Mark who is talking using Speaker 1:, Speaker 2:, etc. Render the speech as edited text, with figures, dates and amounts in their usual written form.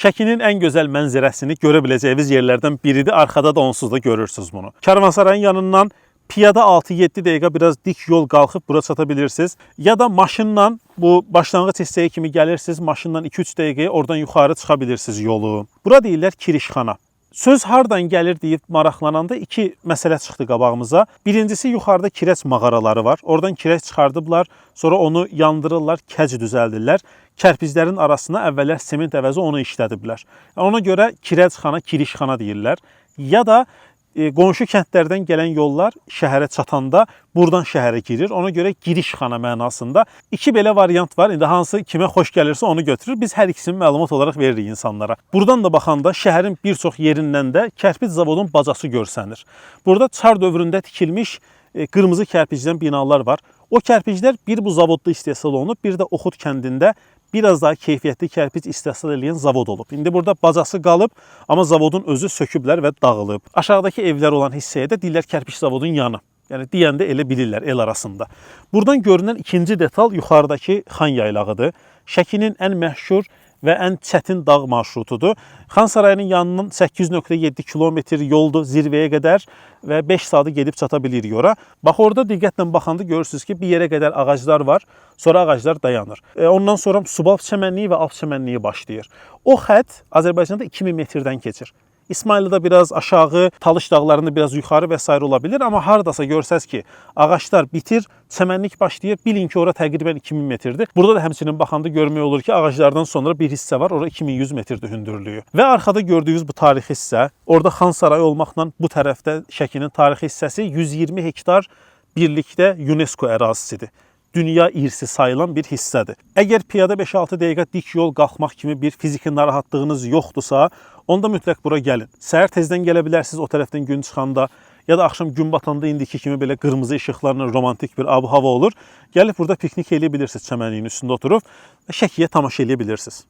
Speaker 1: Şəkinin ən gözəl mənzərəsini görə biləcəyiniz yerlərdən biridir. Arxada da onsuz da görürsünüz bunu. Karvansarayın yanından piyada 6-7 dəqiqə biraz dik yol qalxıb bura çata bilirsiniz. Ya da maşınla bu başlanğıc hissəyə kimi gəlirsiniz, maşınla 2-3 dəqiqəyə oradan yuxarı çıxa bilirsiniz yolu. Bura deyirlər kirişxana. Söz hardan gəlir deyib maraqlananda iki məsələ çıxdı qabağımıza. Birincisi yuxarıda kirəç mağaraları var. Oradan kirəç çıxardıblar, sonra onu yandırırlar, kəc düzəldirlər. Kərpiclərin arasına əvvəllər sement əvəzi onu işlədiblər. Ona görə kirəçxana, kirişxana deyirlər. Ya da qonşu kəndlərdən gələn yollar şəhərə çatanda buradan şəhərə girir. Ona görə girişxana mənasında iki belə variant var. İndi hansı kimə xoş gəlirsə onu götürür. Biz hər ikisini məlumat olaraq veririk insanlara. Buradan da baxanda şəhərin bir çox yerindən də kərpic zavodun bacası görsənir. Burada çar dövründə tikilmiş qırmızı kərpicdən binalar var. O kərpiclər bir bu zavodda istehsal olunub, bir də Oxud kəndində biraz daha keyfiyyətli kərpic istehsal edən zavod olub. İndi burada bacası qalıb, amma zavodun özü söküblər və dağılıb. Aşağıdakı evlər olan hissəyə də deyirlər kərpic zavodun yanı. Yəni deyəndə elə bilirlər el arasında. Buradan görünən ikinci detal yuxarıdakı Xan yaylağıdır. Şəkinin ən məşhur və ən çətin dağ marşrutudur. Xan Sarayının yanından 8.7 kilometr yoldur zirvəyə qədər və 5 saatı gedib çata bilirik ora. Bax orada diqqətlə baxanda görürsünüz ki, bir yerə qədər ağaclar var, sonra ağaclar dayanır. Ondan sonra Subalp çəmənliyi və Alp çəmənliyi başlayır. O xətt Azərbaycanda 2000 metrdən keçir. İsmayılıda biraz aşağı, Talış dağlarında biraz yuxarı və s. ola bilir. Amma haradasa görsəz ki, ağaçlar bitir, çəmənlik başlayır, bilin ki, ora təqribən 2000 metrdir. Burada da həmçinin baxanda görmək olur ki, ağaclardan sonra bir hissə var, ora 2100 metrdir hündürlüyü. Və arxada gördüyünüz bu tarixi hissə, orada Xan Sarayı olmaqla bu tərəfdə Şəkinin tarixi hissəsi 120 hektar birlikdə UNESCO ərazisidir. Dünya irsi sayılan bir hissədir. Əgər piyada 5-6 dəqiqə dik yol qalxmaq kimi bir fiziki narahatlığınız yoxdursa, onda mütləq bura gəlin. Səhər tezdən gələ bilərsiniz o tərəfdən gün çıxanda, ya da axşam gün batanda indiki kimi belə qırmızı işıqlarla romantik bir ab-hava olur. Gəlib burada piknik eləyə bilirsiniz çəmənliyin üstündə oturub və Şəkiyə tamaşa eləyə bilirsiniz.